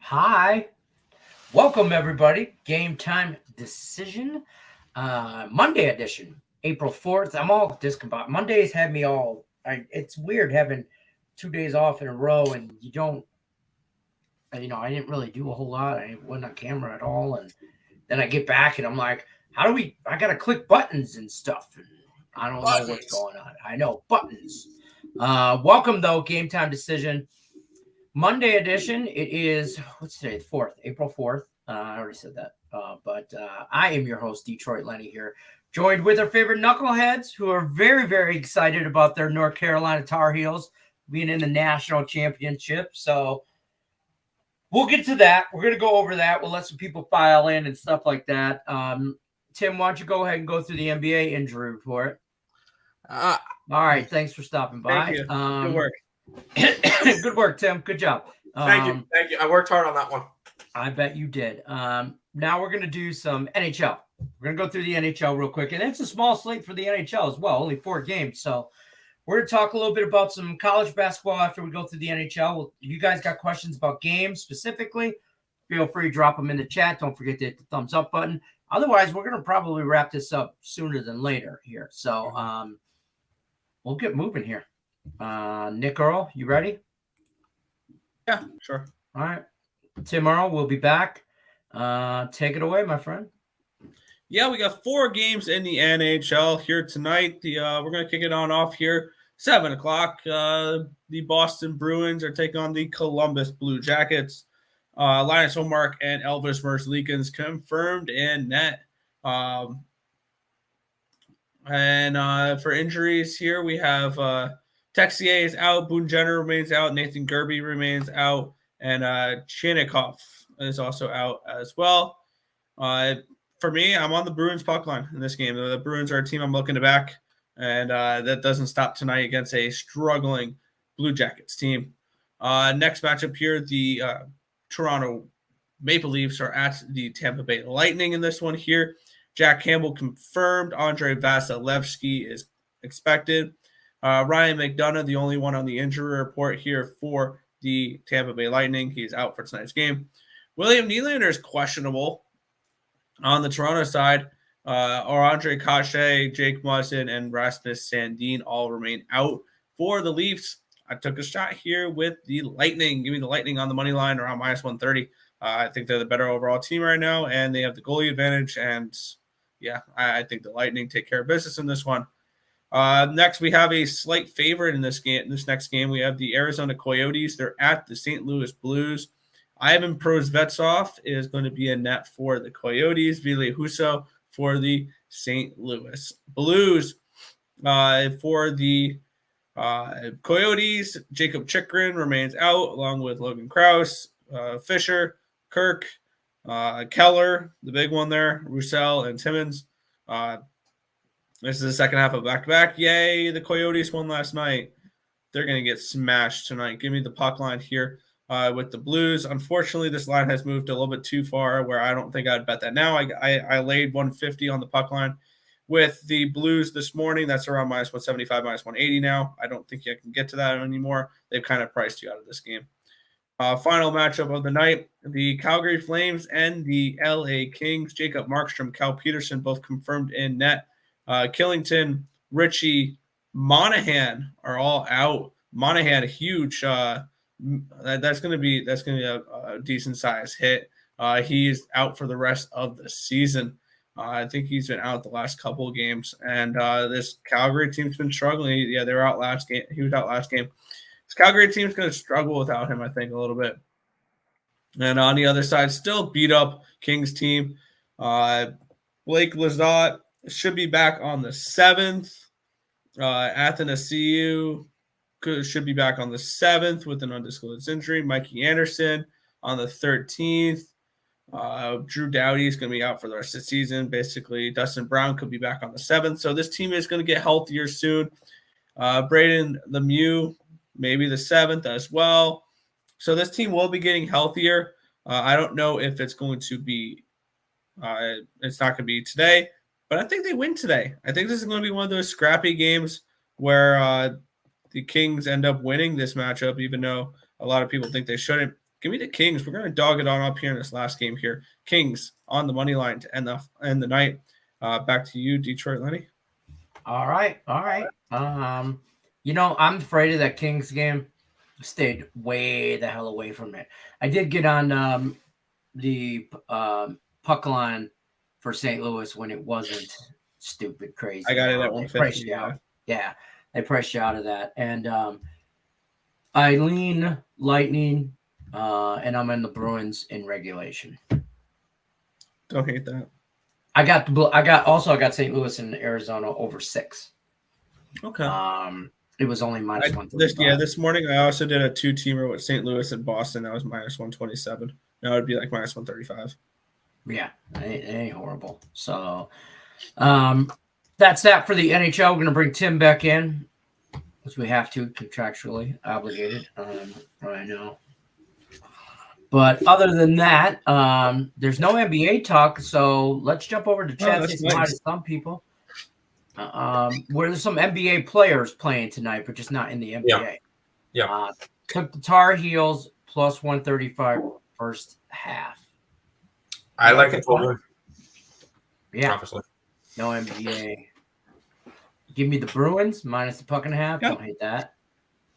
Hi, welcome everybody. Game time decision, Monday edition, April 4th. I'm all discombobulated. Mondays had me all. It's weird having 2 days off in a row, and you don't. I didn't really do a whole lot. I wasn't on camera at all, and then I get back and I'm like, how do we? I gotta click buttons and stuff, and I don't know what's going on. I know buttons. Welcome though, game time decision. Monday edition. It is what's today? The 4th, April 4th. I already said that. But I am your host, Detroit Lenny here, joined with our favorite knuckleheads who are very, very excited about their North Carolina Tar Heels being in the national championship. So we'll get to that. We're going to go over that. We'll let some people file in and stuff like that. Tim, why don't you go ahead and go through the NBA injury report? All right. Thanks for stopping by. Thank you. Good work. Good work, Tim. Good job. Thank you. I worked hard on that one. I bet you did. Now we're going to do some NHL. We're going to go through the NHL real quick. And it's a small slate for the NHL as well, only 4 games. So we're going to talk a little bit about some college basketball after we go through the NHL. Well, if you guys got questions about games specifically, feel free to drop them in the chat. Don't forget to hit the thumbs up button. Otherwise, we're going to probably wrap this up sooner than later here. So we'll get moving here. Nick Earl, you ready? Yeah, sure. All right. Tim Earl will be back. Take it away, my friend. Yeah, we got 4 games in the NHL here tonight. We're going to kick it off here. 7 o'clock. The Boston Bruins are taking on the Columbus Blue Jackets. Linus Ullmark and Elvis Merzlikins confirmed in net. And for injuries here, we have Texier is out, Boone Jenner remains out, Nathan Gerby remains out, and Chinnikov is also out as well. For me, I'm on the Bruins puck line in this game. The Bruins are a team I'm looking to back, and that doesn't stop tonight against a struggling Blue Jackets team. Next matchup here, the Toronto Maple Leafs are at the Tampa Bay Lightning in this one here. Jack Campbell confirmed. Andrei Vasilevsky is expected. Ryan McDonough, the only one on the injury report here for the Tampa Bay Lightning. He's out for tonight's game. William Nylander is questionable. On the Toronto side, Andre Cachet, Jake Muzzin, and Rasmus Sandin all remain out. For the Leafs, I took a shot here with the Lightning. Give me the Lightning on the money line around minus 130. I think they're the better overall team right now, and they have the goalie advantage. And, yeah, I think the Lightning take care of business in this one. Next, we have a slight favorite in this game. This next game, we have the Arizona Coyotes. They're at the St. Louis Blues. Ivan Prosvetov is going to be in net for the Coyotes. Ville Husso for the St. Louis Blues. For the Coyotes, Jacob Chikrin remains out, along with Logan Krause, Fisher, Kirk, Keller, the big one there, Roussel, and Timmins. This is the second half of back-to-back. Yay, the Coyotes won last night. They're going to get smashed tonight. Give me the puck line here with the Blues. Unfortunately, this line has moved a little bit too far where I don't think I'd bet that now. I laid 150 on the puck line with the Blues this morning. That's around minus 175, minus 180 now. I don't think you can get to that anymore. They've kind of priced you out of this game. Final matchup of the night, the Calgary Flames and the LA Kings. Jacob Markstrom, Cal Peterson, both confirmed in net. Killington, Richie, Monahan are all out. Monahan, a huge. That's going to be a decent size hit. He's out for the rest of the season. I think he's been out the last couple of games, and this Calgary team's been struggling. Yeah, they were out last game. He was out last game. This Calgary team's going to struggle without him, I think, a little bit. And on the other side, still beat up Kings team. Blake Lizotte should be back on the 7th. Athanasiou should be back on the 7th with an undisclosed injury. Mikey Anderson on the 13th. Drew Doughty is going to be out for the rest of the season. Basically, Dustin Brown could be back on the 7th. So this team is going to get healthier soon. Braden Lemieux, maybe the 7th as well. So this team will be getting healthier. I don't know if it's going to be it's not going to be today, but I think they win today. I think this is going to be one of those scrappy games where the Kings end up winning this matchup, even though a lot of people think they shouldn't. Give me the Kings. We're going to dog it on up here in this last game here. Kings on the money line to end the night. Back to you, Detroit, Lenny. All right. I'm afraid of that Kings game. Stayed way the hell away from it. I did get on the puck line for St. Louis when it wasn't stupid crazy. I got it at 150. Yeah, they priced you out of that. And I lean Lightning, and I'm in the Bruins in regulation. Don't hate that. I got St. Louis and Arizona over 6. Okay. It was only minus 135. This morning I also did a 2-teamer with St. Louis and Boston. That was minus 127. Now it'd be like minus 135. Yeah, it ain't horrible. So that's that for the NHL. We're going to bring Tim back in, because we have to, contractually obligated. I know. But other than that, there's no NBA talk, so let's jump over to chat. Say hi to some people. Where there's some NBA players playing tonight, but just not in the NBA. Yeah. Took the Tar Heels plus 135 first half. I like it. Yeah. Obviously. No NBA. Give me the Bruins minus the puck and a half. Don't hate that.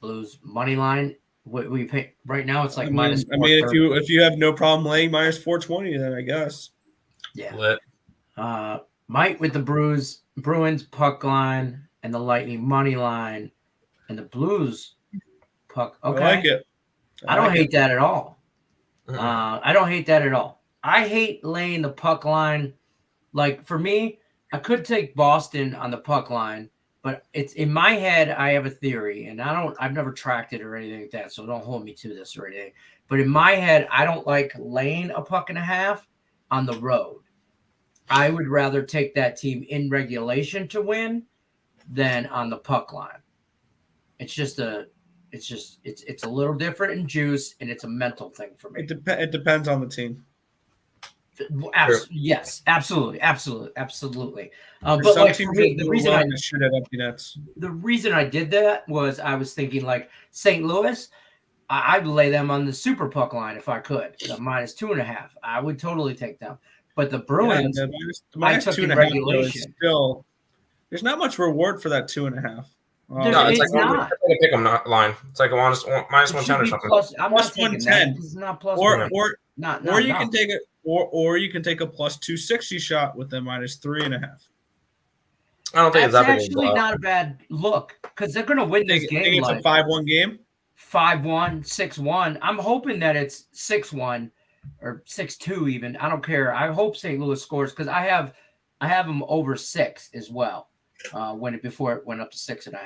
Blues money line. What we pay right now? It's like minus. I mean, if you have no problem laying minus 420, then I guess. Yeah. Lit. Mike with the Bruins puck line and the Lightning money line and the Blues puck. Okay. I like it. I don't hate that at all. I don't hate that at all. I hate laying the puck line. Like, for me, I could take Boston on the puck line, but it's in my head. I have a theory, and I've never tracked it or anything like that, so don't hold me to this or anything. But in my head, I don't like laying a puck and a half on the road. I would rather take that team in regulation to win than on the puck line. It's a little different in juice, and it's a mental thing for me. It depends on the team. Yes, absolutely. But like for me, the reason I did that was I was thinking like St. Louis, I'd lay them on the super puck line if I could, the minus 2.5. I would totally take them. But the Bruins, the minus 2.5 still. There's not much reward for that 2.5. No, it's like a pick 'em line. It's like a minus 110 or something. I'm plus not 110. It's not plus you can take it, or you can take a plus 260 shot with the minus 3.5. I don't think that's actually not a bad look, because they're going to win this game. It's a 5-1 game. 5-1, 6-1. I'm hoping that it's 6-1 or 6-2 even. I don't care. I hope St. Louis scores, because I have them over 6 as well. Before it went up to 6.5,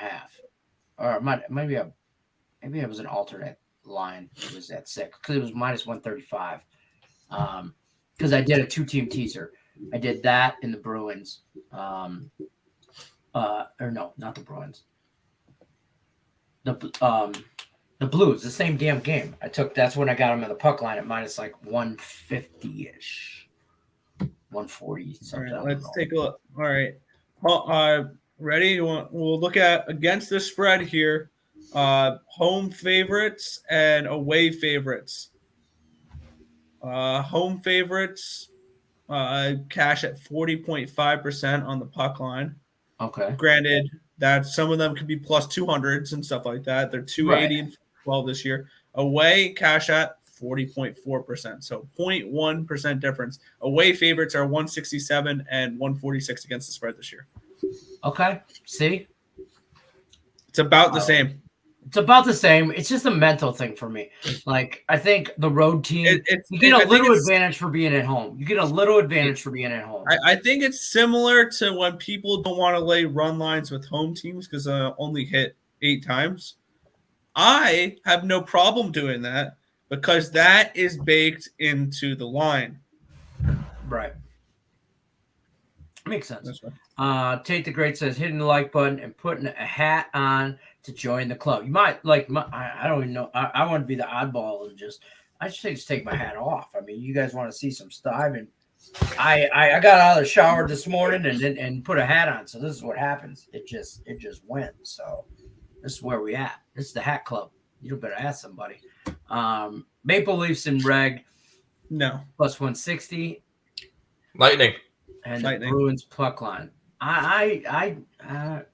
or maybe it was an alternate line. It was at 6 because it was minus 135. Because I did a 2-team teaser. I did that in the Bruins. Or no, not the Bruins. The Blues, the same damn game. That's when I got them in the puck line at minus like 150-ish, 140 something. All right, let's take a look. All right. Ready? We'll look at against the spread here. Home favorites and away favorites. Home favorites cash at 40.5% on the puck line. Okay. Granted, that some of them could be plus 200s and stuff like that. They're 280 and 12 this year. Away cash at 40.4%. So 0.1% difference. Away favorites are 167 and 146 against the spread this year. Okay. See? It's about the same. It's about the same. It's just a mental thing for me. Like, I think the road team, you get a little advantage for being at home. I think it's similar to when people don't want to lay run lines with home teams because only hit 8 times. I have no problem doing that because that is baked into the line. Right. Makes sense. That's right. Tate the Great says hitting the like button and putting a hat on to join the club. You might like. I don't even know. I want to be the oddball and I just take my hat off. I mean, you guys want to see some stuff, and I got out of the shower this morning and put a hat on. So this is what happens. It just went. So this is where we at. This is the hat club. You better ask somebody. Maple Leafs in reg No. plus 160. Lightning. And Lightning. the Bruins puck line. I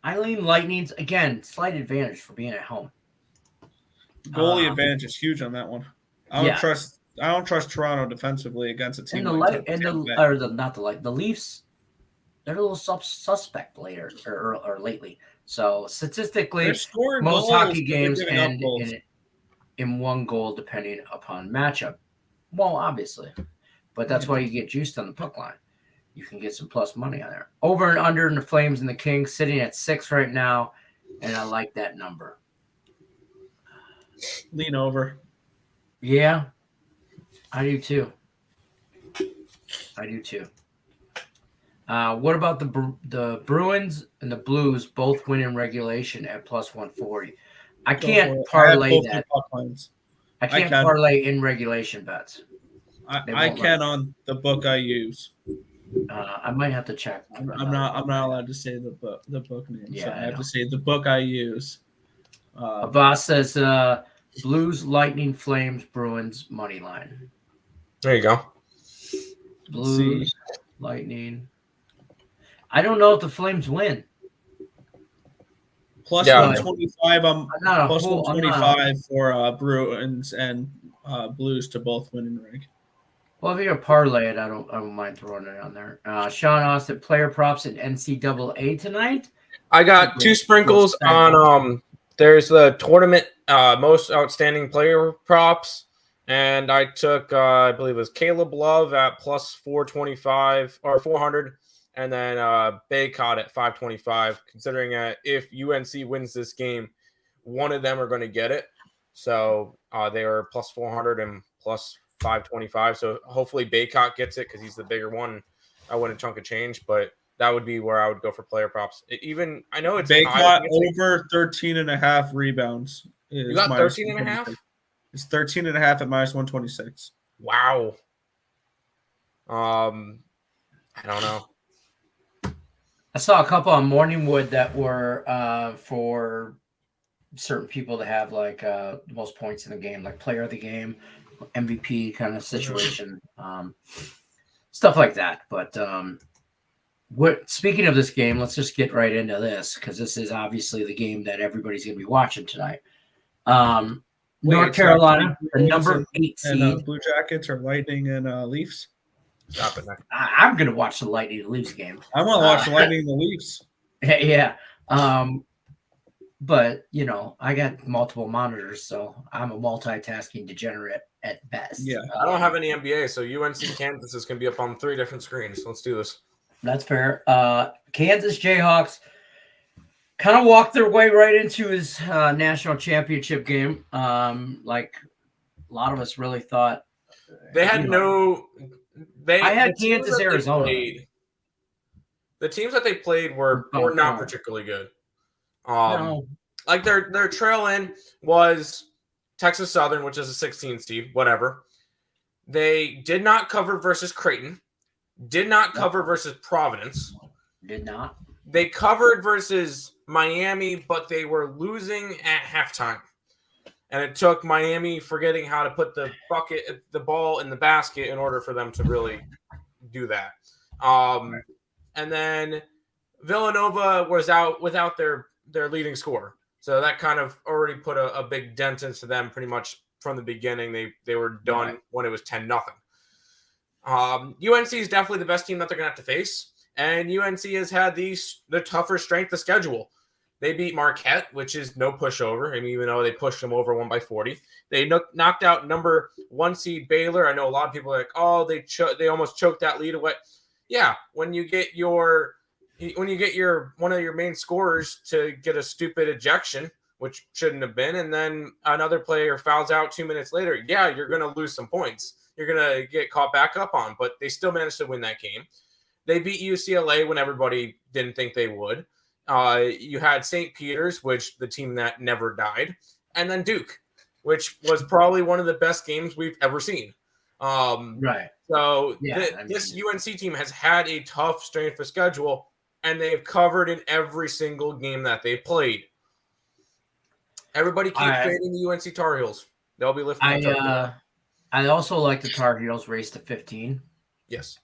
lean Lightning's again. Slight advantage for being at home. Goalie advantage is huge on that one. I don't trust Toronto defensively against a team and the like light and the Leafs. They're a little suspect later or lately. So statistically, They're scoring most goals, hockey but they're games giving up end goals. in one goal depending upon matchup. Well, obviously, but that's why you get juiced on the puck line. You can get some plus money on there. Over and under in the Flames and the Kings sitting at 6 right now, and I like that number. Lean over. Yeah, I do too. What about the Bruins and the Blues both win in regulation at plus 140? I can't parlay that. I can't parlay in regulation bets. I can on the book I use. I might have to check. I'm not allowed to say the book name. Yeah, so I have to say the book I use. Abbas says Blues, Lightning, Flames, Bruins money line. There you go. Blues, Lightning. I don't know if the Flames win. Plus 125. I'm plus 125 for Bruins and Blues to both win in rig. Well, if you're parlay it, I don't mind throwing it on there. Sean Austin, player props at NCAA tonight. I got 2 sprinkles on there's the tournament most outstanding player props, and I took I believe it was Caleb Love at plus 425 or 400, and then Baycott at 525. Considering if UNC wins this game, one of them are going to get it, so they are plus 400 and plus 525. So hopefully Baycott gets it because he's the bigger one. I wouldn't chunk a change, but that would be where I would go for player props. I know it's Baycott over 13.5 rebounds. You got 13.5? It's 13.5 at minus 126. Wow. I don't know. I saw a couple on Morningwood that were for certain people to have like the most points in the game, like player of the game, MVP kind of situation, stuff like that. But speaking of this game, let's just get right into this because this is obviously the game that everybody's going to be watching tonight. North Carolina, the number 8 seed. And Blue Jackets or Lightning and Leafs. Stop it, I'm going to watch the Lightning and Leafs game. I want to watch the Lightning and the Leafs. Yeah. But, I got multiple monitors, so I'm a multitasking degenerate at best. Yeah. I don't have any NBA, so UNC Kansas is going to be up on 3 different screens. Let's do this. That's fair. Kansas Jayhawks kind of walked their way right into his national championship game. Like a lot of us really thought. They had I had Kansas, Arizona. The teams that they played were not particularly good. No. Like their trail in was Texas Southern, which is a 16 seed, whatever. They did not cover versus Creighton. Did not cover versus Providence. Did not. They covered versus Miami, but they were losing at halftime. And it took Miami forgetting how to put the ball in the basket in order for them to really do that. And then Villanova was out without their leading scorer. So that kind of already put a big dent into them pretty much from the beginning. They were done when it was 10-0. UNC is definitely the best team that they're going to have to face. And UNC has had the tougher strength of schedule. They beat Marquette, which is no pushover. I mean, even though they pushed them over 1-40, they knocked out number 1 seed Baylor. I know a lot of people are like, oh, they almost choked that lead away. Yeah, when you get one of your main scorers to get a stupid ejection, which shouldn't have been, and then another player fouls out 2 minutes later, yeah, you're going to lose some points. You're going to get caught back up on, but they still managed to win that game. They beat UCLA when everybody didn't think they would. You had St. Peter's, which the team that never died, and then Duke, which was probably one of the best games we've ever seen. Right. So this UNC team has had a tough strength of schedule, and they've covered in every single game that they played. Everybody keep fading the UNC Tar Heels. They'll be lifting. I also like the Tar Heels race to 15. Yes.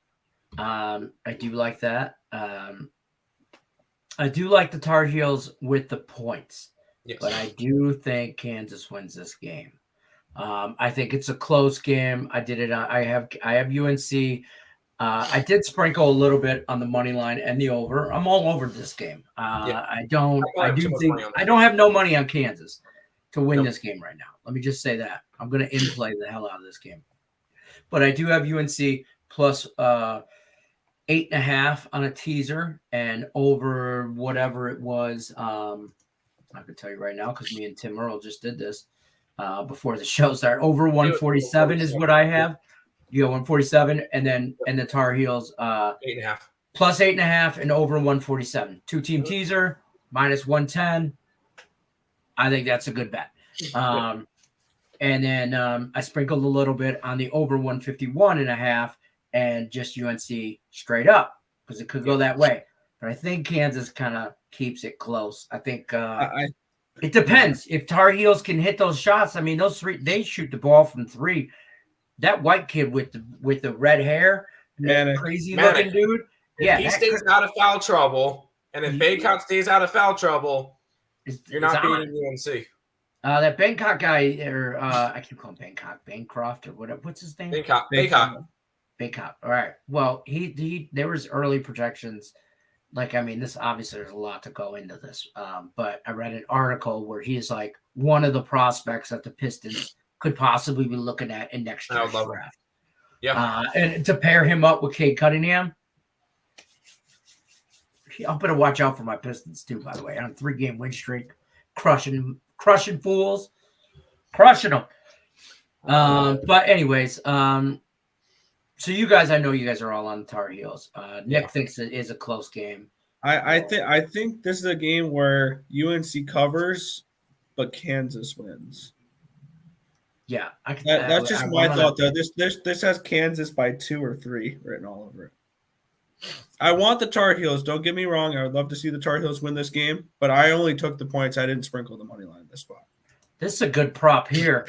I do like that. I do like the Tar Heels with the points, Yes. but I do think Kansas wins this game. I think it's a close game. I did it. I have UNC. I did sprinkle a little bit on the money line and the over. I'm all over this game. Yeah. I don't have no money on Kansas to win this game right now. Let me just say that. I'm going to in-play the hell out of this game. But I do have UNC plus 8.5 on a teaser and over whatever it was. I can tell you right now because me and Tim Earl just did this before the show started. Over 147 is what I have. You go 147, and the Tar Heels 8.5 plus 8.5 and over 147. 2-team teaser minus 110. I think that's a good bet. And then I sprinkled a little bit on the over 151.5 and just UNC straight up because it could go that way. But I think Kansas kind of keeps it close. I think it depends. If Tar Heels can hit those shots, I mean, those three, they shoot the ball from three. That white kid with the red hair, crazy looking dude. If he stays out of foul trouble, and if Baycott stays out of foul trouble, you're not beating UNC. That Bangkok guy, or I keep calling Bangkok, Bancroft, or whatever. What's his name? Baycott. All right. Well, he there was early projections. Like, I mean, this obviously there's a lot to go into this. But I read an article where he's like one of the prospects that the Pistons could possibly be looking at in next year's draft. Yeah. And to pair him up with Cade Cunningham, I'm going to watch out for my Pistons too, by the way. On a 3-game win streak, crushing fools, crushing them. But anyways, so you guys, I know you guys are all on the Tar Heels. Nick thinks it is a close game. I think this is a game where UNC covers, but Kansas wins. Yeah, that's just my thought though. This has Kansas by 2 or 3 written all over it. I want the Tar Heels. Don't get me wrong. I would love to see the Tar Heels win this game, but I only took the points. I didn't sprinkle the money line this spot. This is a good prop here.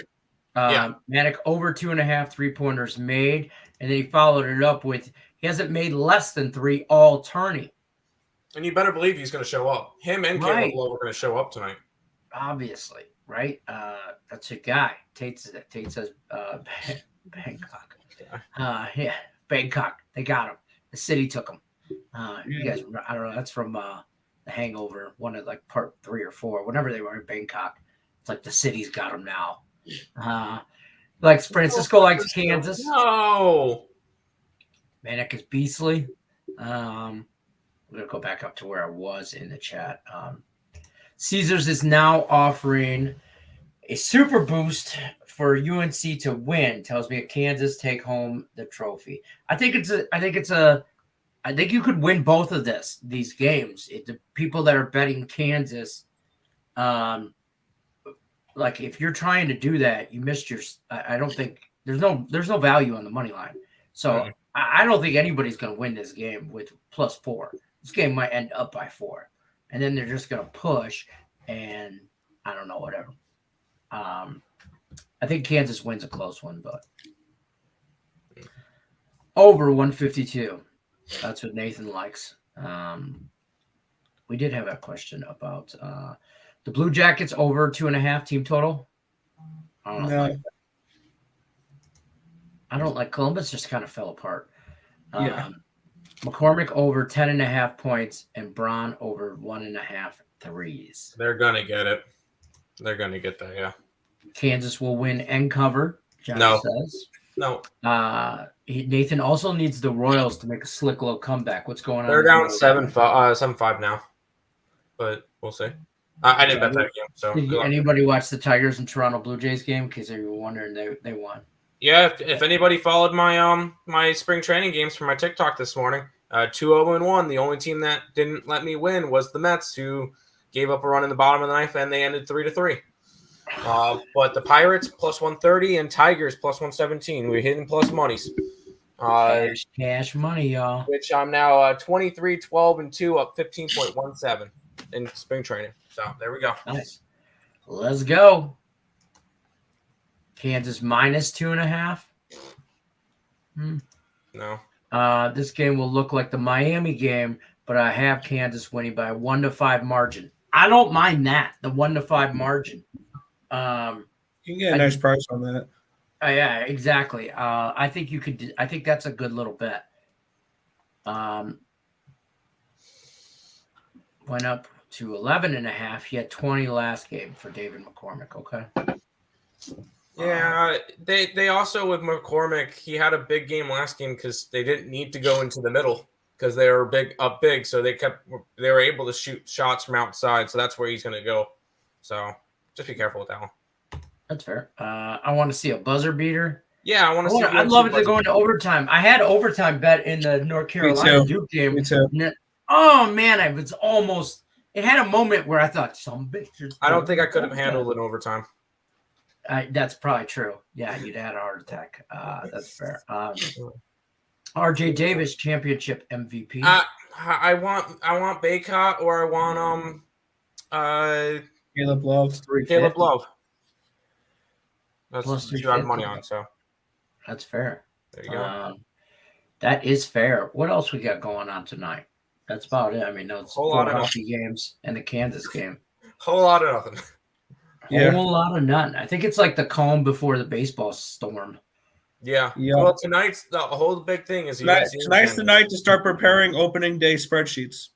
Manic over 2.5 3-pointers made, and then he followed it up with he hasn't made less than 3 all tourney. And you better believe he's going to show up. Him and Caleb Love are going to show up tonight. Obviously, right? That's a guy. Tate says Bangkok. Bangkok. They got him. The city took him. You guys, I don't know. That's from The Hangover, one of like part 3 or 4, whenever they were in Bangkok. It's like the city's got him now. Like Francisco likes Kansas. No. Manic is beastly. I'm going to go back up to where I was in the chat. Caesars is now offering a super boost for UNC to win. Tells me Kansas take home the trophy. I think you could win both of these games. The people that are betting Kansas, like if you're trying to do that, you missed your. I don't think there's no value on the money line. So I don't think anybody's going to win this game with +4. This game might end up by 4, and then they're just going to push, and I don't know, whatever. I think Kansas wins a close one, but over 152. That's what Nathan likes. We did have a question about the Blue Jackets over 2.5 team total. I don't like Columbus. Just kind of fell apart. McCormick over 10.5 points and Braun over 1.5 threes. They're gonna get it. They're gonna get that. Yeah. Kansas will win and cover. John says. No. Nathan also needs the Royals to make a slick little comeback. What's going on? They're down 7-5 now, but we'll see. I didn't bet that game. So did anybody watch the Tigers and Toronto Blue Jays game? Because they were wondering they won. Yeah, if anybody followed my my spring training games from my TikTok this morning, 2-0-1. The only team that didn't let me win was the Mets, who gave up a run in the bottom of the ninth, and they ended 3-3. But the Pirates +130 and Tigers +117. We're hitting plus monies. Cash money, y'all. Which I'm now 23, 12, and 2 up 15.17 in spring training. So there we go. Nice. Let's go. Kansas -2.5. No. This game will look like the Miami game, but I have Kansas winning by a 1-5 margin. I don't mind that, the 1-5 margin. You can get a nice price on that. Yeah, exactly. I think you could. I think that's a good little bet. Went up to 11.5. He had 20 last game for David McCormick. Okay. Yeah, they also with McCormick, he had a big game last game because they didn't need to go into the middle because they were big, so they were able to shoot shots from outside, so that's where he's going to go. So just be careful with that one. That's fair. I want to see a buzzer beater. Yeah, I want to see. I'd love it to go into overtime. I had overtime bet in the North Carolina Duke game. Me too. Oh man, I was almost. It had a moment where I thought some bitches. I don't think I could have handled an overtime. That's probably true. Yeah, you'd had a heart attack. That's fair. RJ Davis championship MVP. I want Baycott or I want Caleb Love. Caleb Love. That's Plus what you have money on. So that's fair. There you go. That is fair. What else we got going on tonight? That's about it. I mean, no, it's four hockey games and the Kansas game. Whole lot of nothing. Whole lot of none. I think it's like the calm before the baseball storm. Yeah. Well, tonight's the whole big thing is tonight's the night to start preparing opening day spreadsheets.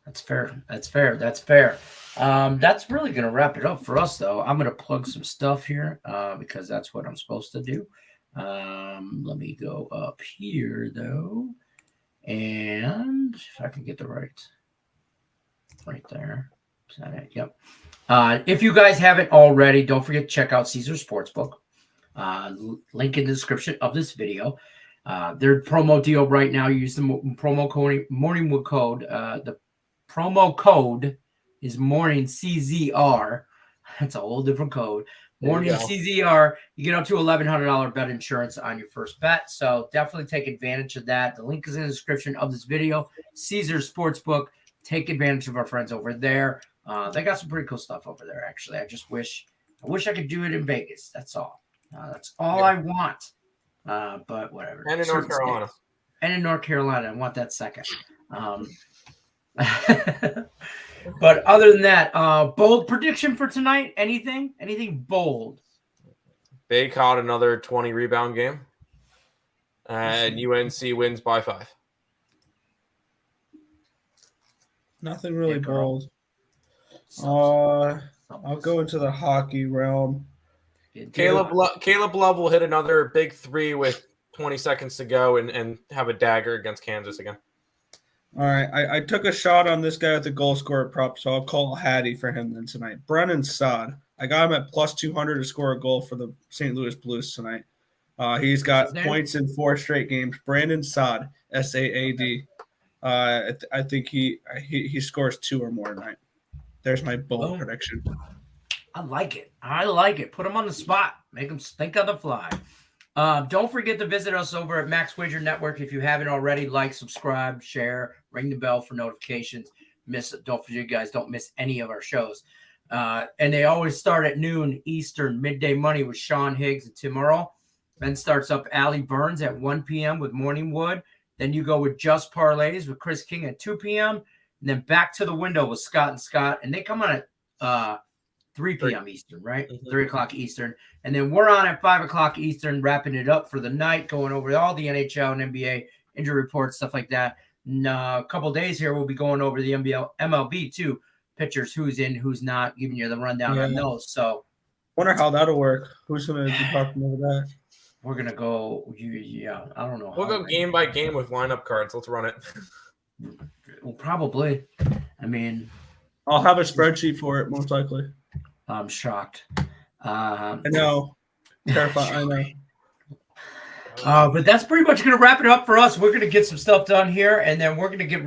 That's fair. That's fair. That's fair. That's really going to wrap it up for us, though. I'm going to plug some stuff here because that's what I'm supposed to do. Let me go up here, though. And if I can get the right there. Is that it? Yep. If you guys haven't already, don't forget to check out Caesar Sportsbook. Link in the description of this video. Their promo deal right now, you use the promo code Morningwood code. The promo code is Morning CZR. That's a whole different code. Morning CZR. You get up to $1,100 bet insurance on your first bet. So definitely take advantage of that. The link is in the description of this video. Caesar Sportsbook. Take advantage of our friends over there. They got some pretty cool stuff over there, actually. I wish I could do it in Vegas. That's all. That's all I want. But whatever. And in North Carolina. And in North Carolina. I want that second. But other than that, bold prediction for tonight? Anything? Anything bold? Bay caught another 20 rebound game. And UNC wins by 5. Nothing really bold. I'll go into the hockey realm. Caleb Love will hit another big 3 with 20 seconds to go and have a dagger against Kansas again. All right. I took a shot on this guy with the goal scorer prop, so I'll call Hattie for him then tonight. Brennan Saad. I got him at plus 200 to score a goal for the St. Louis Blues tonight. He's got points in 4 straight games. Brandon Saad, Saad. I think he scores 2 or more tonight. There's my bold prediction. I like it. Put him on the spot. Make him think on the fly. Don't forget to visit us over at Max Wager Network. If you haven't already, like, subscribe, share, ring the bell for notifications. Don't forget, you guys don't miss any of our shows. And they always start at noon Eastern, midday money with Sean Higgs and Tim Earl. Then starts up Allie Burns at 1 p.m. with Morningwood. Then you go with Just Parlays with Chris King at 2 p.m. And then back to the window with Scott and Scott. And they come on at 3 p.m. Eastern, right? Mm-hmm. 3 o'clock Eastern. And then we're on at 5 o'clock Eastern, wrapping it up for the night, going over all the NHL and NBA injury reports, stuff like that. And a couple days here, we'll be going over the MLB too. Pitchers, who's in, who's not, giving you the rundown on those. So wonder how that'll work. Who's going to be talking over that? We're going to go, I don't know. We'll go game by game with lineup cards. Let's run it. Well, probably. I mean, I'll have a spreadsheet for it, most likely. I'm shocked. I know. Terrified. I know. But that's pretty much going to wrap it up for us. We're going to get some stuff done here, and then we're going to get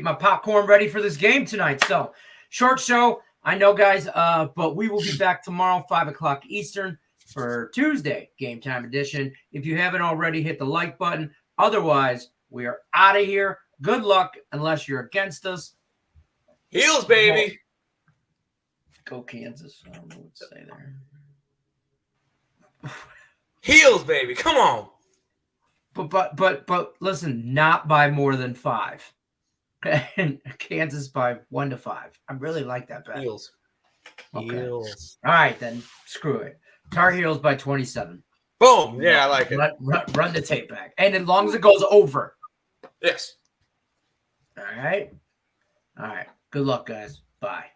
my popcorn ready for this game tonight. So, short show, I know, guys, but we will be back tomorrow, 5 o'clock Eastern, for Tuesday Game Time Edition. If you haven't already, hit the like button. Otherwise, we are out of here. Good luck, unless you're against us. Heels, baby. Go Kansas. I don't know what to say there. Heels, baby. Come on. But listen, not by more than 5. And Kansas by 1 to 5. I really like that bet. Heels. Okay. Heels. All right, then screw it. Tar Heels by 27. Boom. Yeah, I like it. Run the tape back. And as long as it goes over. Yes. All right. All right. Good luck, guys. Bye.